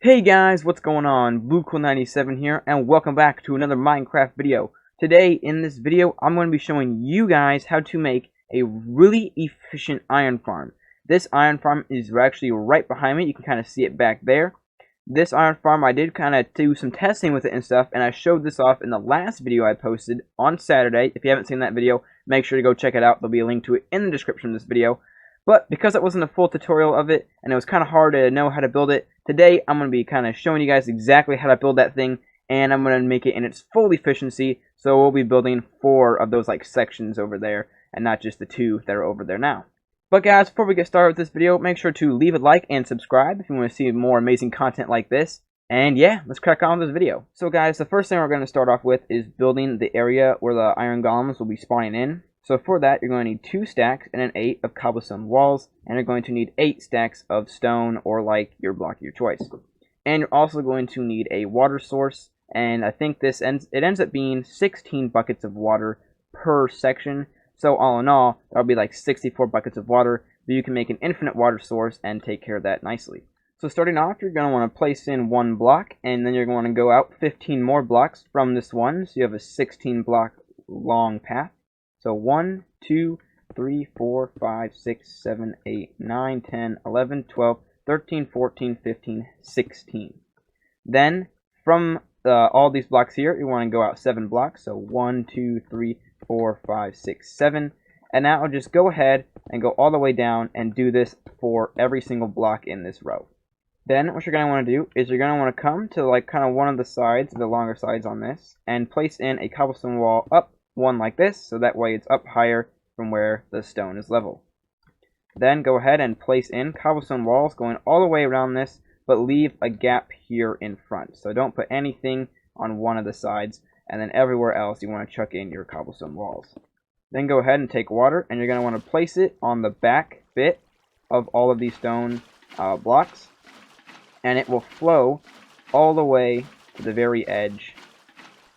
Hey guys, what's going on? BlueCool97 here, and welcome back to another Minecraft video. Today, in this video, I'm going to be showing you guys how to make a really efficient iron farm. This iron farm is actually right behind me. You can kind of see it back there. This iron farm, I did kind of do some testing with it and stuff, and I showed this off in the last video I posted on Saturday. If you haven't seen that video, make sure to go check it out. There'll be a link to it in the description of this video. But because it wasn't a full tutorial of it, and it was kind of hard to know how to build it, today I'm going to be kind of showing you guys exactly how to build that thing, and I'm going to make it in its full efficiency, so we'll be building 4 of those like sections over there, and not just the 2 that are over there now. But guys, before we get started with this video, make sure to leave a like and subscribe if you want to see more amazing content like this. And yeah, let's crack on with this video. So guys, the first thing we're going to start off with is building the area where the iron golems will be spawning in. So for that, you're going to need 2 stacks and an 8 of cobblestone walls, and you're going to need 8 stacks of stone or like your block of your choice. And you're also going to need a water source, and I think it ends up being 16 buckets of water per section. So all in all, that'll be like 64 buckets of water, but you can make an infinite water source and take care of that nicely. So starting off, you're going to want to place in 1 block, and then you're going to go out 15 more blocks from this one, so you have a 16 block long path. So 1, 2, 3, 4, 5, 6, 7, 8, 9, 10, 11, 12, 13, 14, 15, 16. Then from all these blocks here, you want to go out 7 blocks. So 1, 2, 3, 4, 5, 6, 7. And now I'll just go ahead and go all the way down and do this for every single block in this row. Then what you're going to want to do is you're going to want to come to like kind of one of the sides, the longer sides on this, and place in a cobblestone wall up one like this, so that way it's up higher from where the stone is level. Then go ahead and place in cobblestone walls going all the way around this, but leave a gap here in front. So don't put anything on one of the sides, and then everywhere else you want to chuck in your cobblestone walls. Then go ahead and take water, and you're going to want to place it on the back bit of all of these stone blocks, and it will flow all the way to the very edge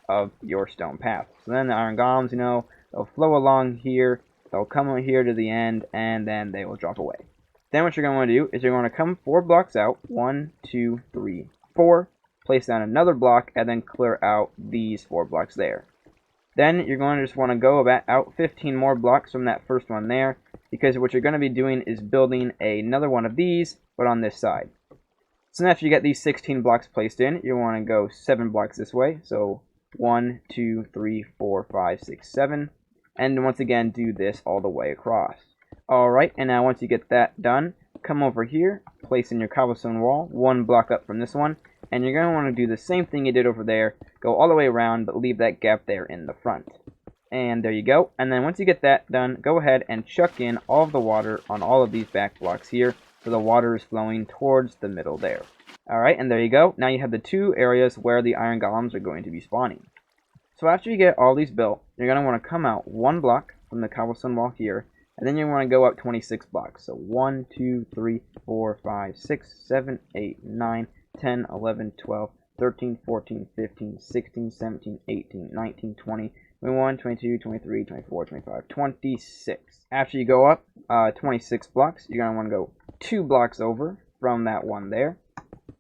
of your stone path. So then the iron golems, they'll flow along here, they'll come over here to the end, and then they will drop away. Then what you're going to want to do is you're going to come 4 blocks out, 1, 2, 3, 4, place down another block, and then clear out these 4 blocks there. Then you're going to just want to go out 15 more blocks from that first one there, because what you're going to be doing is building another one of these, but on this side. So now after you get these 16 blocks placed in, you want to go 7 blocks this way, so 1, 2, 3, 4, 5, 6, 7, and once again do this all the way across. Alright, and now once you get that done, come over here, place in your cobblestone wall, 1 block up from this one, and you're going to want to do the same thing you did over there, go all the way around, but leave that gap there in the front. And there you go, and then once you get that done, go ahead and chuck in all of the water on all of these back blocks here, so the water is flowing towards the middle there. Alright, and there you go. Now you have the 2 areas where the iron golems are going to be spawning. So after you get all these built, you're going to want to come out 1 block from the cobblestone wall here, and then you want to go out 26 blocks. So 1, 2, 3, 4, 5, 6, 7, 8, 9, 10, 11, 12, 13, 14, 15, 16, 17, 18, 19, 20, 21, 22, 23, 24, 25, 26. After you go up 26 blocks, you're going to want to go 2 blocks over from that one there.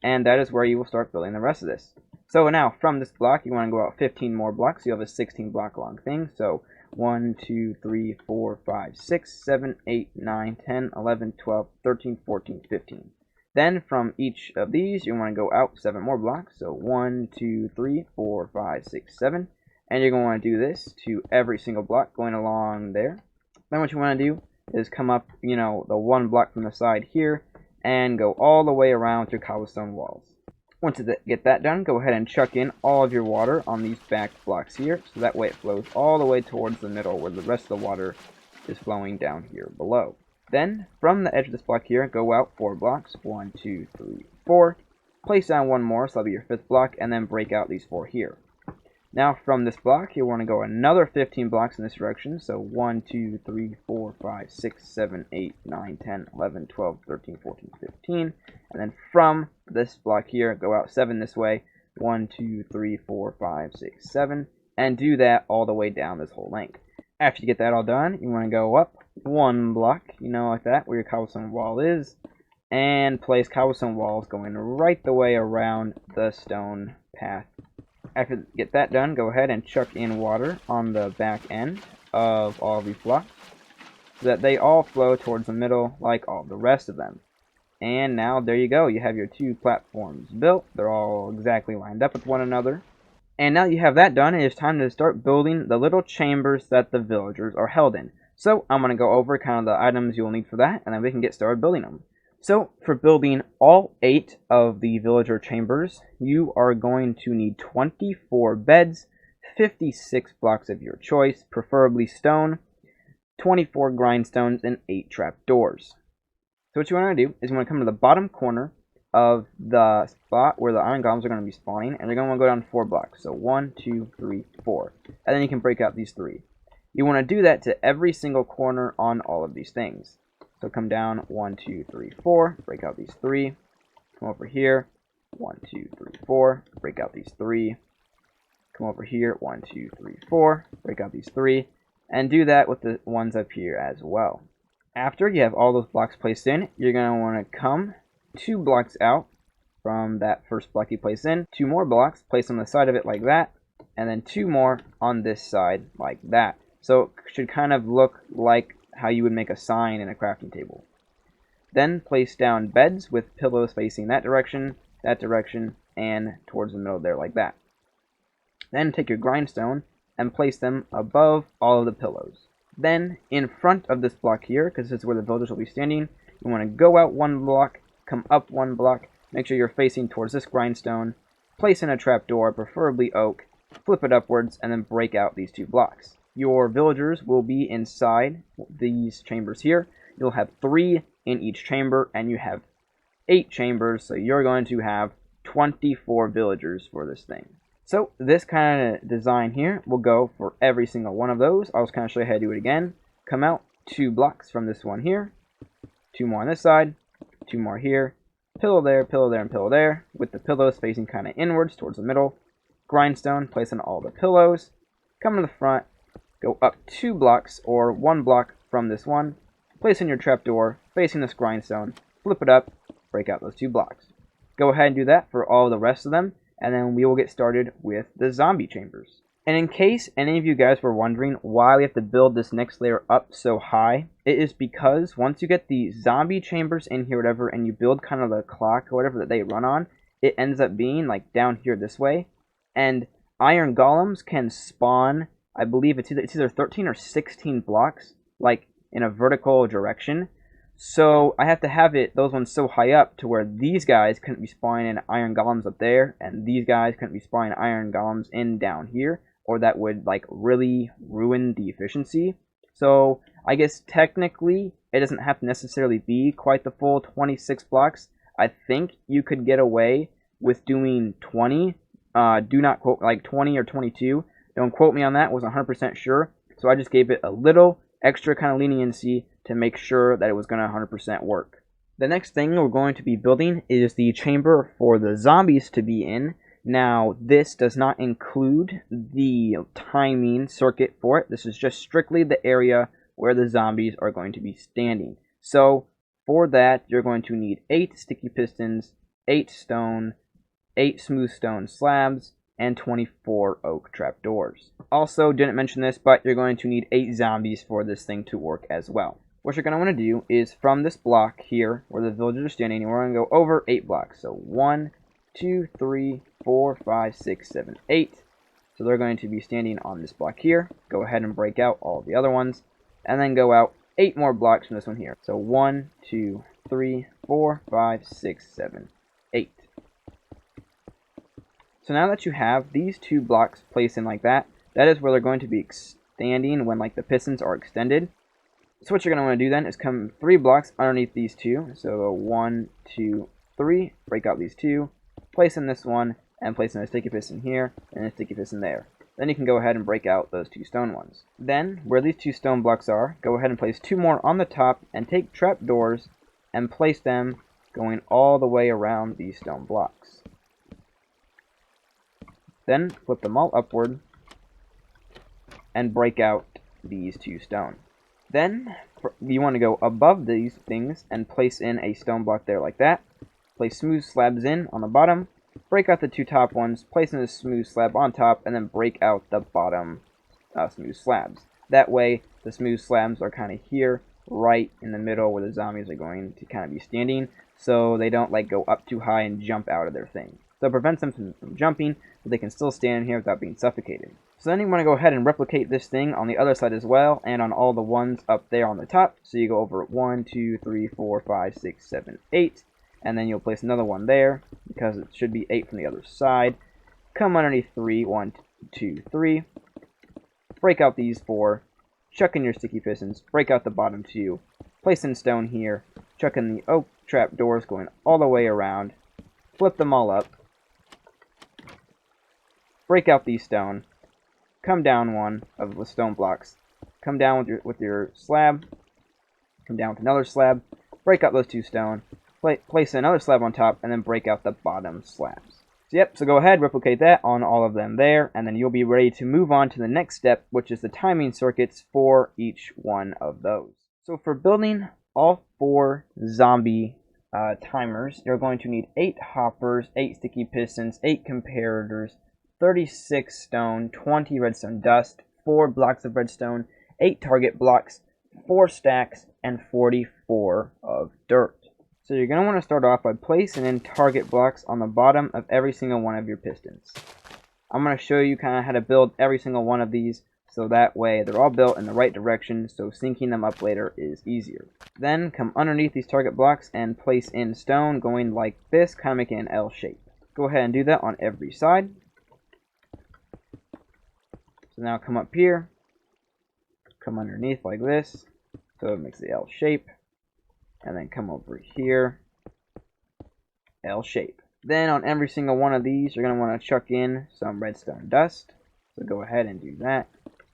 And that is where you will start building the rest of this. So now, from this block, you want to go out 15 more blocks. You have a 16 block long thing. So 1, 2, 3, 4, 5, 6, 7, 8, 9, 10, 11, 12, 13, 14, 15. Then from each of these, you want to go out 7 more blocks. So 1, 2, 3, 4, 5, 6, 7. And you're going to want to do this to every single block going along there. Then what you want to do is come up, the 1 block from the side here, and go all the way around through cobblestone walls. Once you get that done, go ahead and chuck in all of your water on these back blocks here, so that way it flows all the way towards the middle where the rest of the water is flowing down here below. Then, from the edge of this block here, go out 4 blocks, 1, 2, 3, 4, place down 1 more, so that'll be your 5th block, and then break out these 4 here. Now from this block, you want to go another 15 blocks in this direction, so 1, 2, 3, 4, 5, 6, 7, 8, 9, 10, 11, 12, 13, 14, 15, and then from this block here, go out 7 this way, 1, 2, 3, 4, 5, 6, 7, and do that all the way down this whole length. After you get that all done, you want to go up 1 block, like that, where your cobblestone wall is, and place cobblestone walls going right the way around the stone path. After you get that done, go ahead and chuck in water on the back end of all of these blocks so that they all flow towards the middle like all the rest of them. And now there you go, you have your 2 platforms built. They're all exactly lined up with one another. And now you have that done, it is time to start building the little chambers that the villagers are held in. So I'm going to go over kind of the items you'll need for that, and then we can get started building them. So for building all 8 of the villager chambers, you are going to need 24 beds, 56 blocks of your choice, preferably stone, 24 grindstones, and 8 trapdoors. So what you want to do is you want to come to the bottom corner of the spot where the iron golems are going to be spawning, and you're going to want to go down 4 blocks. So 1, 2, 3, 4. And then you can break out these 3. You want to do that to every single corner on all of these things. So come down 1, 2, 3, 4, break out these 3. Come over here, 1, 2, 3, 4, break out these 3. Come over here, 1, 2, 3, 4, break out these 3. And do that with the ones up here as well. After you have all those blocks placed in, you're going to want to come 2 blocks out from that first block you place in. 2 more blocks, place on the side of it like that. And then 2 more on this side like that. So it should kind of look like how you would make a sign in a crafting table. Then place down beds with pillows facing that direction, and towards the middle there like that. Then take your grindstone and place them above all of the pillows. Then in front of this block here, because this is where the villagers will be standing, you want to go out 1 block, come up 1 block, make sure you're facing towards this grindstone, place in a trapdoor, preferably oak, flip it upwards, and then break out these 2 blocks. Your villagers will be inside these chambers here. You'll have 3 in each chamber, and you have 8 chambers, so you're going to have 24 villagers for this thing. So this kind of design here will go for every single one of those. I'll just kind of show you how to do it again. Come out 2 blocks from this one here, 2 more on this side, 2 more here, pillow there, and pillow there, with the pillows facing kind of inwards towards the middle. Grindstone, place on all the pillows, come to the front, go up 2 blocks or 1 block from this one, place in your trapdoor, facing this grindstone, flip it up, break out those 2 blocks. Go ahead and do that for all the rest of them, and then we will get started with the zombie chambers. And in case any of you guys were wondering why we have to build this next layer up so high, it is because once you get the zombie chambers in here, whatever, and you build kind of the clock or whatever that they run on, it ends up being like down here this way, and iron golems can spawn, I believe it's either 13 or 16 blocks, like in a vertical direction. So I have to have those ones so high up to where these guys couldn't be spawning iron golems up there, and these guys couldn't be spawning iron golems in down here, or that would like really ruin the efficiency. So I guess technically it doesn't have to necessarily be quite the full 26 blocks. I think you could get away with doing 20. Do not quote like 20 or 22. Don't quote me on that. Wasn't 100% sure. So I just gave it a little extra kind of leniency to make sure that it was going to 100% work. The next thing we're going to be building is the chamber for the zombies to be in. Now, this does not include the timing circuit for it. This is just strictly the area where the zombies are going to be standing. So, for that, you're going to need 8 sticky pistons, 8 stone, 8 smooth stone slabs, and 24 oak trapdoors. Also, didn't mention this, but you're going to need 8 zombies for this thing to work as well. What you're going to want to do is from this block here, where the villagers are standing, we're going to go over 8 blocks. So 1, 2, 3, 4, 5, 6, 7, 8. So they're going to be standing on this block here. Go ahead and break out all the other ones. And then go out 8 more blocks from this one here. So 1, 2, 3, 4, 5, 6, 7, 8. So now that you have these 2 blocks placed in like that, that is where they're going to be standing when like the pistons are extended. So what you're going to want to do then is come 3 blocks underneath these 2. So 1, 2, 3, break out these 2, place in this one, and place in a sticky piston here, and a sticky piston there. Then you can go ahead and break out those 2 stone ones. Then, where these 2 stone blocks are, go ahead and place 2 more on the top, and take trapdoors, and place them going all the way around these stone blocks. Then, flip them all upward, and break out these 2 stone. Then, you want to go above these things and place in a stone block there like that. Place smooth slabs in on the bottom. Break out the two top ones, place in a smooth slab on top, and then break out the bottom smooth slabs. That way, the smooth slabs are kind of here, right in the middle where the zombies are going to kind of be standing, so they don't like go up too high and jump out of their thing. So it prevents them from jumping, but they can still stand here without being suffocated. So then you want to go ahead and replicate this thing on the other side as well, and on all the ones up there on the top. So you go over 1, 2, 3, 4, 5, 6, 7, 8. And then you'll place another one there, because it should be 8 from the other side. Come underneath 3, 1, 2, 3. Break out these 4. Chuck in your sticky pistons. Break out the bottom 2. Place in stone here. Chuck in the oak trap doors going all the way around. Flip them all up. Break out these stone. Come down one of the stone blocks. Come down with your slab. Come down with another slab. Break out those 2 stone. Place another slab on top, and then break out the bottom slabs. So go ahead, replicate that on all of them there, and then you'll be ready to move on to the next step, which is the timing circuits for each one of those. So for building all 4 zombie timers, you're going to need 8 hoppers, 8 sticky pistons, 8 comparators, 36 stone, 20 redstone dust, 4 blocks of redstone, 8 target blocks, 4 stacks, and 44 of dirt. So you're going to want to start off by placing in target blocks on the bottom of every single one of your pistons. I'm going to show you kind of how to build every single one of these, so that way they're all built in the right direction, so syncing them up later is easier. Then come underneath these target blocks and place in stone going like this, kind of making an L shape. Go ahead and do that on every side. So now come up here, come underneath like this, so it makes the L shape. And then come over here, L shape. Then on every single one of these, you're going to want to chuck in some redstone dust. So go ahead and do that.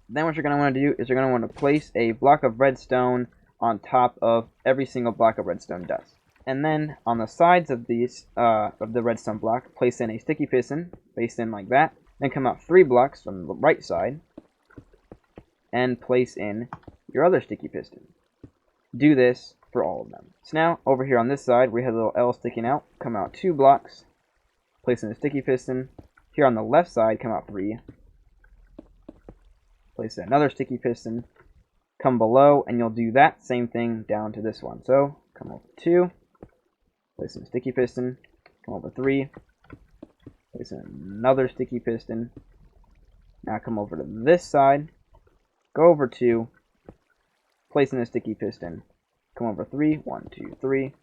Then what you're going to want to do is you're going to want to place a block of redstone on top of every single block of redstone dust. And then on the sides of these, of the redstone block, place in a sticky piston, place in like that. Then come out 3 blocks from the right side, and place in your other sticky piston. Do this for all of them. So now, over here on this side, we have a little L sticking out. Come out 2 blocks, place in a sticky piston. Here on the left side, come out 3. Place in another sticky piston. Come below, and you'll do that same thing down to this one. So, come over 2, place in a sticky piston. Come over 3, place in another sticky piston. Now come over to this side, go over 2, place in a sticky piston. Come over 3, 1, 2, 3,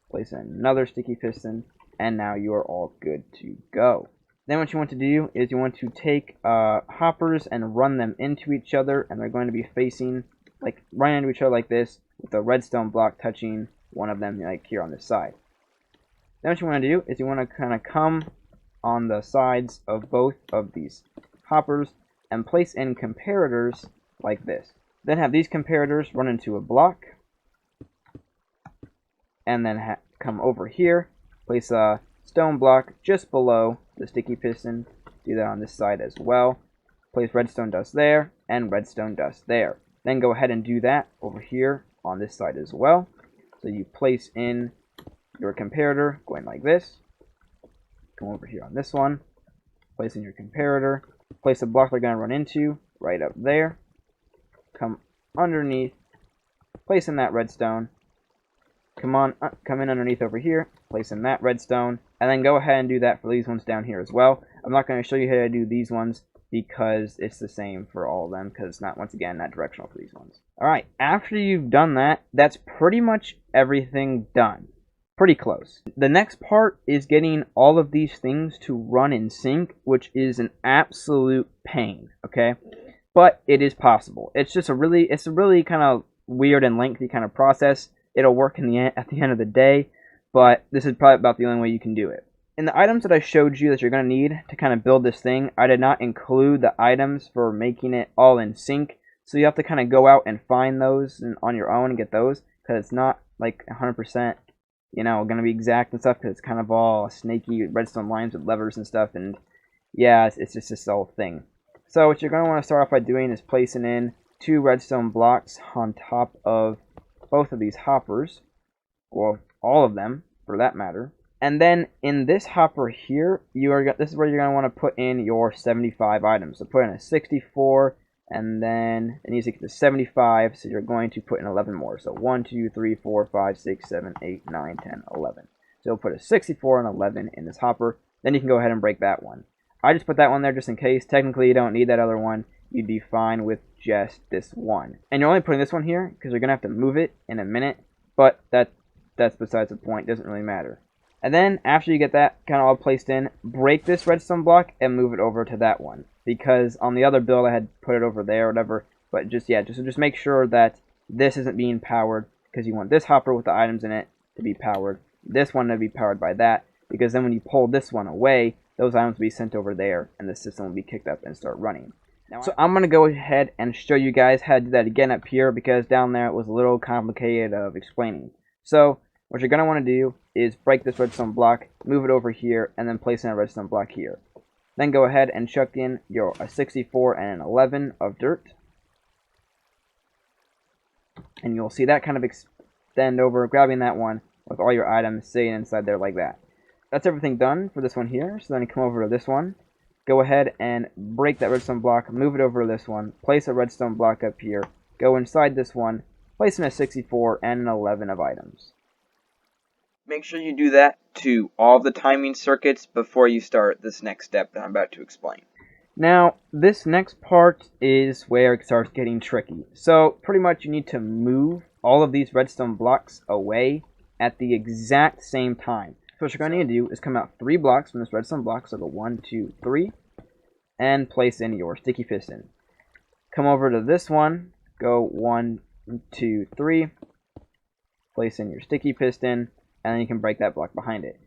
place in another sticky piston, and now you are all good to go. Then what you want to do is you want to take hoppers and run them into each other, and they're going to be facing, like, right into each other like this, with a redstone block touching one of them, like here on this side. Then what you want to do is you want to kind of come on the sides of both of these hoppers and place in comparators like this. Then have these comparators run into a block, and then come over here, place a stone block just below the sticky piston. Do that on this side as well. Place redstone dust there and redstone dust there. Then go ahead and do that over here on this side as well. So you place in your comparator going like this. Come over here on this one, place in your comparator, place the block they're going to run into right up there. Come underneath, place in that redstone. Come in underneath over here, place in that redstone, and then go ahead and do that for these ones down here as well. I'm not going to show you how to do these ones because it's the same for all of them, because it's not, once again, not directional for these ones. Alright, after you've done that, that's pretty much everything done. Pretty close. The next part is getting all of these things to run in sync, which is an absolute pain, okay? But it is possible. It's just a really kind of weird and lengthy kind of process. It'll work at the end of the day, but this is probably about the only way you can do it. In the items that I showed you that you're going to need to kind of build this thing, I did not include the items for making it all in sync, so you have to kind of go out and find those on your own and get those, because it's not like 100%, you know, going to be exact and stuff, because it's kind of all snaky redstone lines with levers and stuff, and yeah, it's just this whole thing. So what you're going to want to start off by doing is placing in 2 redstone blocks on top of both of these hoppers, well, all of them for that matter. And then in this hopper here, this is where you're going to want to put in your 75 items. So put in a 64, and then it needs to get to 75, so you're going to put in 11 more. So 1, 2, 3, 4, 5, 6, 7, 8, 9, 10, 11. So you'll put a 64 and 11 in this hopper. Then you can go ahead and break that one. I just put that one there just in case. Technically, you don't need that other one. You'd be fine with just this one. And you're only putting this one here because you're going to have to move it in a minute. But that's besides the point. Doesn't really matter. And then, after you get that kind of all placed in, break this redstone block and move it over to that one. Because on the other build, I had put it over there or whatever. But just make sure that this isn't being powered. Because you want this hopper with the items in it to be powered. This one to be powered by that. Because then when you pull this one away, those items will be sent over there. And the system will be kicked up and start running. So I'm going to go ahead and show you guys how to do that again up here. Because down there it was a little complicated of explaining. So what you're going to want to do is break this redstone block, move it over here, and then place in a redstone block here. Then go ahead and chuck in your 64 and an 11 of dirt. And you'll see that kind of extend over, grabbing that one with all your items sitting inside there like that. That's everything done for this one here. So then you come over to this one. Go ahead and break that redstone block, move it over to this one, place a redstone block up here, go inside this one, place in a 64 and an 11 of items. Make sure you do that to all the timing circuits before you start this next step that I'm about to explain. Now, this next part is where it starts getting tricky. So, pretty much you need to move all of these redstone blocks away at the exact same time. So what you're going to need to do is come out 3 blocks from this redstone block, so go 1, 2, 3, and place in your sticky piston. Come over to this one, go 1, 2, 3, place in your sticky piston, and then you can break that block behind it.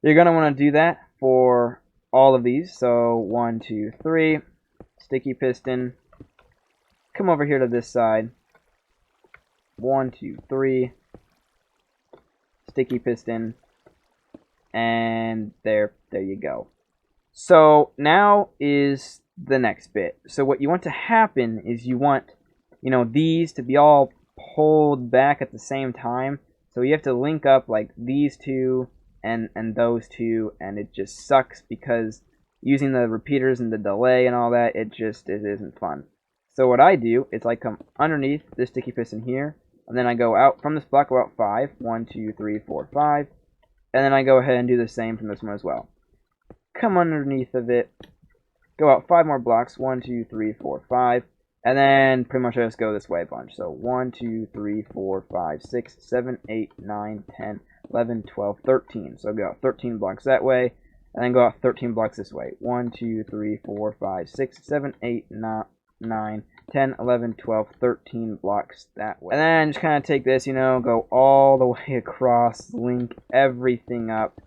You're going to want to do that for all of these. So 1, 2, 3, sticky piston. Come over here to this side. 1, 2, 3, sticky piston, and there you go. So now is the next bit. So what you want to happen is you want, these to be all pulled back at the same time. So you have to link up like these two and those two, and it just sucks because using the repeaters and the delay and all that, it isn't fun. So what I do is I come underneath this sticky piston here, and then I go out from this block about 5. 1, 2, 3, 4, 5. And then I go ahead and do the same from this one as well. Come underneath of it, go out 5 more blocks. 1, 2, 3, 4, 5. And then pretty much I just go this way a bunch. So 1, 2, 3, 4, 5, 6, 7, 8, 9, 10, 11, 12, 13. So go out 13 blocks that way. And then go out 13 blocks this way. 1, 2, 3, 4, 5, 6, 7, 8, 9, 10, 11, 12, 13 blocks that way. And then just kind of take this, go all the way across, link everything up.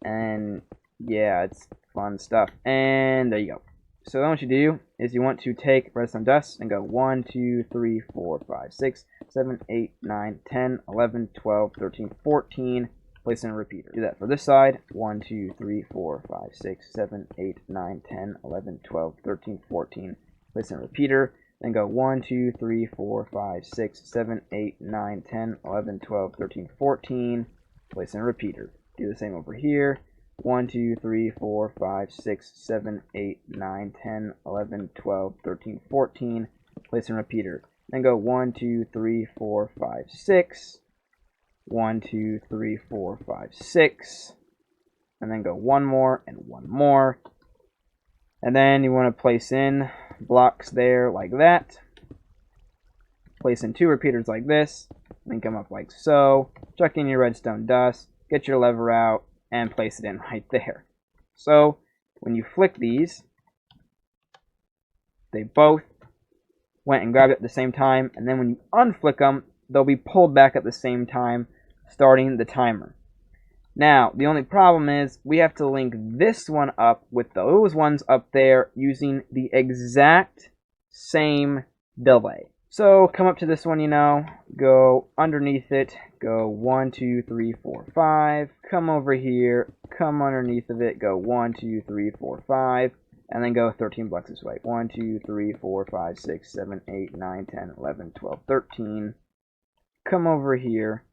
And yeah, it's fun stuff. And there you go. So then what you do is you want to take redstone dust and go 1, 2, 3, 4, 5, 6, 7, 8, 9, 10, 11, 12, 13, 14. Place in a repeater. Do that for this side. 1, 2, 3, 4, 5, 6, 7, 8, 9, 10, 11, 12, 13, 14. Place in a repeater. Then go 1, 2, 3, 4, 5, 6, 7, 8, 9, 10, 11, 12, 13, 14. Place in a repeater. Do the same over here. 1, 2, 3, 4, 5, 6, 7, 8, 9, 10, 11, 12, 13, 14. Place in a repeater. Then go 1, 2, 3, 4, 5, 6. 1, 2, 3, 4, 5, 6. And then go 1 more and 1 more. And then you want to place in blocks there like that. Place in 2 repeaters like this. Then come up like so. Chuck in your redstone dust. Get your lever out. And place it in right there. So when you flick these, they both went and grabbed it at the same time. And then when you unflick them, they'll be pulled back at the same time, starting the timer. Now, the only problem is we have to link this one up with those ones up there using the exact same delay. So come up to this one, go underneath it, go 1, 2, 3, 4, 5, come over here, come underneath of it, go 1, 2, 3, 4, 5, and then go 13 blocks this way. 1, 2, 3, 4, 5, 6, 7, 8, 9, 10, 11, 12, 13. come over here.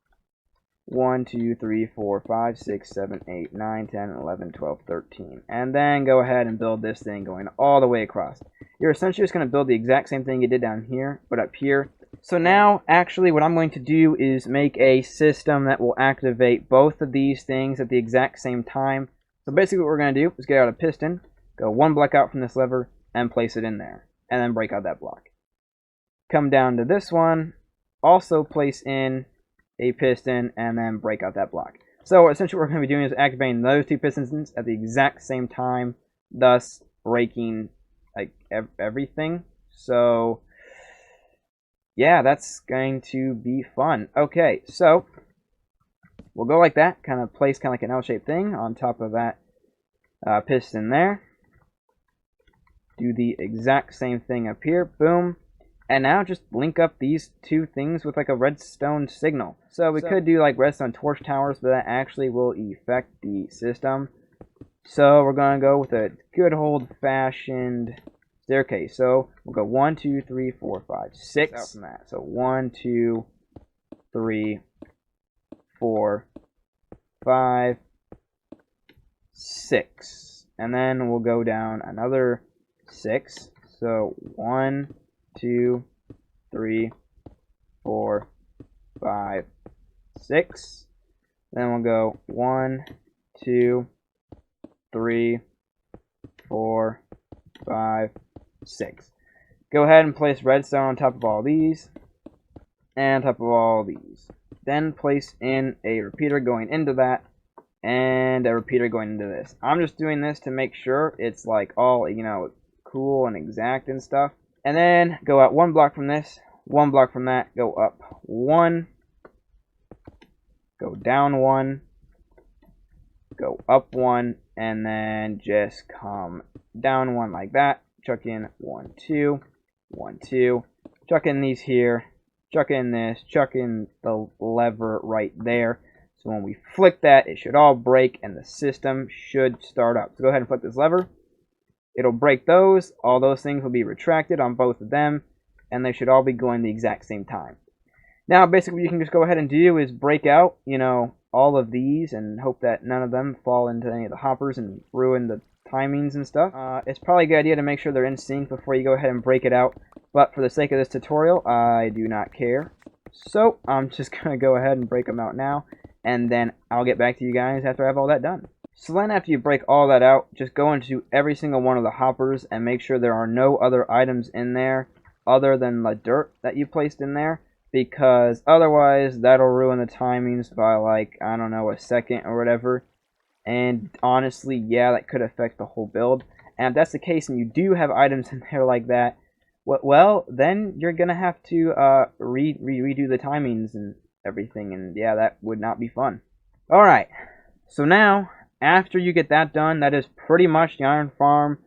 1, 2, 3, 4, 5, 6, 7, 8, 9, 10, 11, 12, 13. And then go ahead and build this thing going all the way across. You're essentially just going to build the exact same thing you did down here, but up here. So now, actually, what I'm going to do is make a system that will activate both of these things at the exact same time. So basically what we're going to do is get out a piston, go one block out from this lever, and place it in there. And then break out that block. Come down to this one, also place in a piston, and then break out that block. So essentially what we're going to be doing is activating those two pistons at the exact same time, thus breaking like everything. So yeah, that's going to be fun. Okay, so we'll go like that, kind of place kind of like an L-shaped thing on top of that piston there. Do the exact same thing up here, boom. And now just link up these two things with like a redstone signal. So we could do like redstone torch towers, but that actually will affect the system. So we're going to go with a good old-fashioned staircase. So we'll go 1, 2, 3, 4, 5, 6 out from that. So 1, 2, 3, 4, 5, 6. And then we'll go down another 6. So 1, 2, 3, 4, 5, 6. Then we'll go 1, 2, 3, 4, 5, 6. Go ahead and place redstone on top of all these and on top of all these. Then place in a repeater going into that and a repeater going into this. I'm just doing this to make sure it's like all, you know, cool and exact and stuff. And then go out one block from this, one block from that, go up 1, go down 1, go up 1, and then just come down 1 like that. Chuck in 1, 2, 1, 2. Chuck in these here, chuck in this, chuck in the lever right there. So when we flick that, it should all break and the system should start up. So go ahead and flick this lever. It'll break those. All those things will be retracted on both of them, and they should all be going the exact same time. Now, basically, what you can just go ahead and do is break out, you know, all of these and hope that none of them fall into any of the hoppers and ruin the timings and stuff. It's probably a good idea to make sure they're in sync before you go ahead and break it out, but for the sake of this tutorial, I do not care. So, I'm just going to go ahead and break them out now, and then I'll get back to you guys after I have all that done. So then after you break all that out, just go into every single one of the hoppers and make sure there are no other items in there other than the dirt that you placed in there, because otherwise that'll ruin the timings by like, I don't know, a second or whatever. And honestly, yeah, that could affect the whole build. And if that's the case and you do have items in there like that, well, then you're going to have to redo the timings and everything, and yeah, that would not be fun. Alright, so now, after you get that done, that is pretty much the iron farm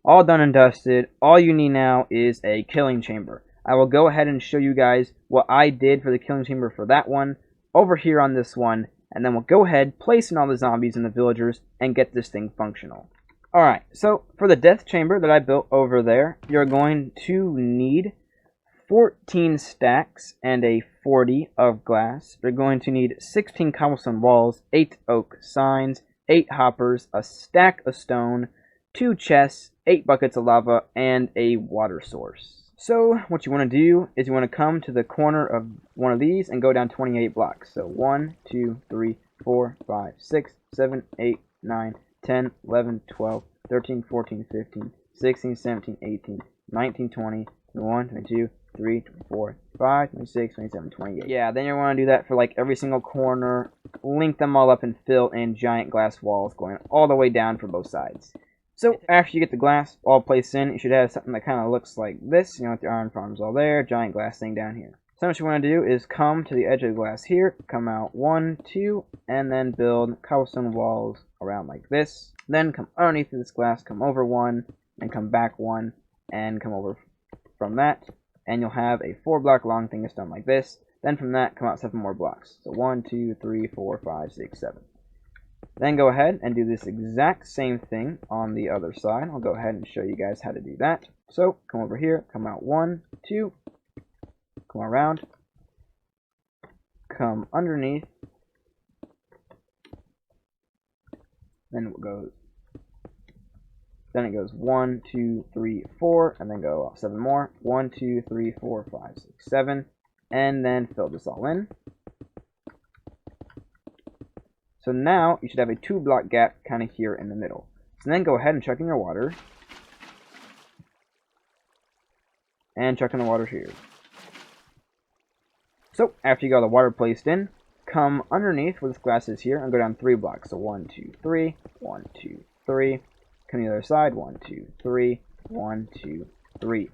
all done and dusted. All you need now is a killing chamber. I will go ahead and show you guys what I did for the killing chamber for that one over here on this one, and then we'll go ahead, place in all the zombies and the villagers, and get this thing functional. Alright, so for the death chamber that I built over there, you're going to need 14 stacks and a 40 of glass. You're going to need 16 cobblestone walls, 8 oak signs, 8 hoppers, a stack of stone, 2 chests, 8 buckets of lava, and a water source. So what you want to do is you want to come to the corner of one of these and go down 28 blocks. So 1, 2, 3, 4, 5, 6, 7, 8, 9, 10, 11, 12, 13, 14, 15, 16, 17, 18, 19, 20, 21, 22, 23, 24, 25, 26, 27, 28. Yeah, then you want to do that for like every single corner. Link them all up and fill in giant glass walls going all the way down for both sides. So after you get the glass all placed in, you should have something that kind of looks like this. You know, with the iron farms all there, giant glass thing down here. So what you want to do is come to the edge of the glass here, come out 1, 2, and then build cobblestone walls around like this. Then come underneath this glass, come over 1, and come back 1, and come over from that. And you'll have a 4-block long thing of stone like this. Then from that, come out 7 more blocks. So 1, 2, 3, 4, 5, 6, 7. Then go ahead and do this exact same thing on the other side. I'll go ahead and show you guys how to do that. So come over here, come out 1, 2, come around, come underneath, then it goes 1, 2, 3, 4, and then go 7 more. 1, 2, 3, 4, 5, 6, 7, and then fill this all in. So now you should have a 2-block gap kind of here in the middle. So then go ahead and chuck in your water, and chuck in the water here. So after you got the water placed in, come underneath where this glass is here and go down 3 blocks. So 1, 2, 3, 1, 2, 3. Come to the other side, 1, 2, 3, 1, 2, 3.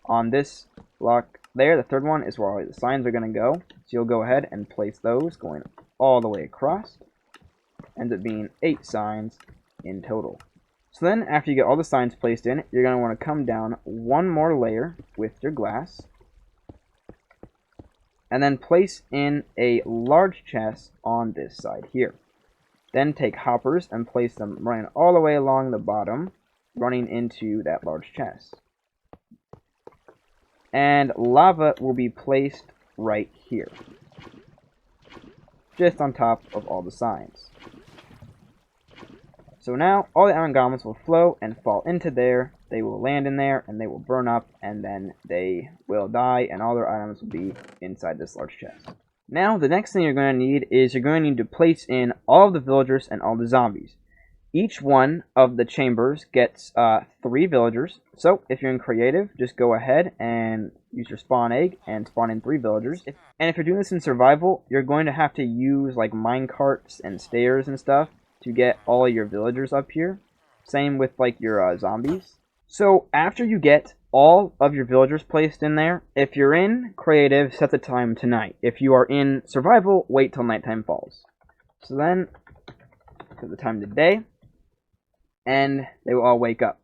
On this block there, the third one is where all the signs are going to go. So you'll go ahead and place those going all the way across. Ends up being 8 signs in total. So then after you get all the signs placed in, you're going to want to come down one more layer with your glass. And then place in a large chest on this side here. Then take hoppers and place them running all the way along the bottom, running into that large chest. And lava will be placed right here, just on top of all the signs. So now all the iron golems will flow and fall into there. They will land in there and they will burn up, and then they will die, and all their items will be inside this large chest. Now, the next thing you're going to need is you're going to need to place in all of the villagers and all the zombies. Each one of the chambers gets 3 villagers. So, if you're in creative, just go ahead and use your spawn egg and spawn in 3 villagers. And if you're doing this in survival, you're going to have to use like minecarts and stairs and stuff to get all your villagers up here. Same with like your zombies. So, after you get all of your villagers placed in there, if you're in creative, set the time to night. If you are in survival, wait till nighttime falls. So then, set the time to day, and they will all wake up.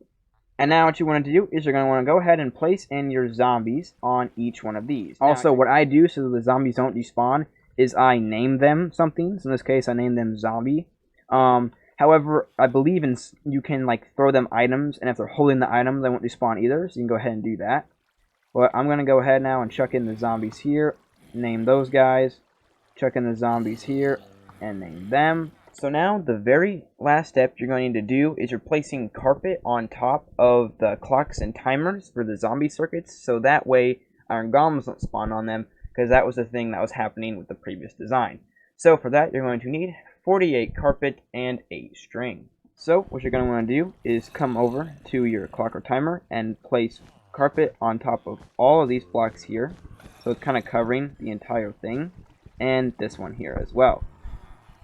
And now what you want to do is you're going to want to go ahead and place in your zombies on each one of these. Also, what I do so the zombies don't despawn is I name them something. So in this case, I name them zombie. However, I believe you can like throw them items, and if they're holding the item, they won't despawn either, so you can go ahead and do that. But I'm going to go ahead now and chuck in the zombies here, name those guys, chuck in the zombies here, and name them. So now, the very last step you're going to need to do is you're placing carpet on top of the clocks and timers for the zombie circuits, so that way iron golems don't spawn on them, because that was the thing that was happening with the previous design. So for that, you're going to need 48 carpet and 8 string. So what you're going to want to do is come over to your clock or timer and place carpet on top of all of these blocks here. So it's kind of covering the entire thing, and this one here as well.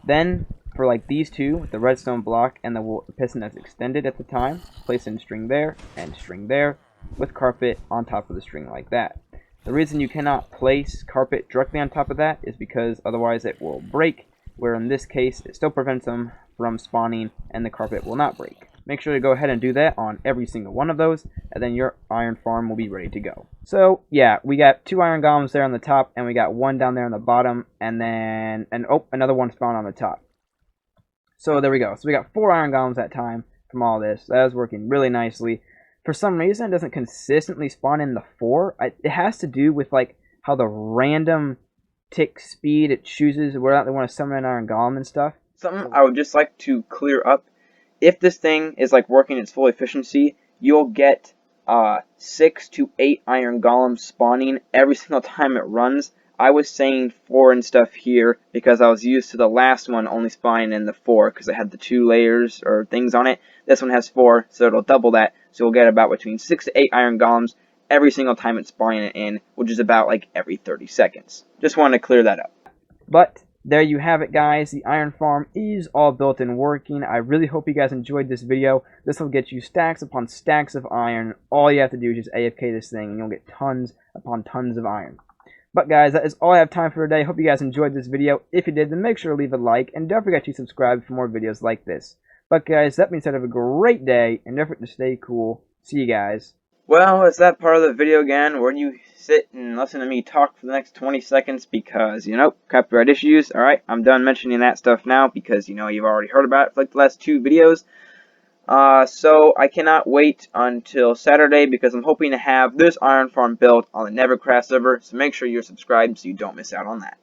Then for like these two, with the redstone block and the piston that's extended at the time, place in string there and string there with carpet on top of the string like that. The reason you cannot place carpet directly on top of that is because otherwise it will break, where in this case it still prevents them from spawning and the carpet will not break. Make sure to go ahead and do that on every single one of those, and then your iron farm will be ready to go. So yeah, we got 2 iron golems there on the top, and we got 1 down there on the bottom, and then another one spawned on the top. So there we go. So we got 4 iron golems that time from all this. That was working really nicely. For some reason, it doesn't consistently spawn in the 4. It has to do with like how the random tick speed it chooses whether they want to summon an iron golem and stuff. Something I would just like to clear up: if this thing is like working its full efficiency, you'll get 6 to 8 iron golems spawning every single time it runs. I was saying 4 and stuff here because I was used to the last one only spawning in the 4 because it had the 2 layers or things on it. This one has 4, so it'll double that. So we'll get about between 6 to 8 iron golems every single time it's spawning it in, which is about like every 30 seconds. Just wanted to clear that up. But there you have it, guys. The iron farm is all built and working. I really hope you guys enjoyed this video. This will get you stacks upon stacks of iron. All you have to do is just AFK this thing, and you'll get tons upon tons of iron. But guys, that is all I have time for today. Hope you guys enjoyed this video. If you did, then make sure to leave a like, and don't forget to subscribe for more videos like this. But guys, that means have a great day, and don't forget to stay cool. See you guys. Well, it's that part of the video again where you sit and listen to me talk for the next 20 seconds because, you know, copyright issues. Alright, I'm done mentioning that stuff now because, you know, you've already heard about it for like the last 2 videos. So I cannot wait until Saturday because I'm hoping to have this iron farm built on the Nevercraft server. So make sure you're subscribed so you don't miss out on that.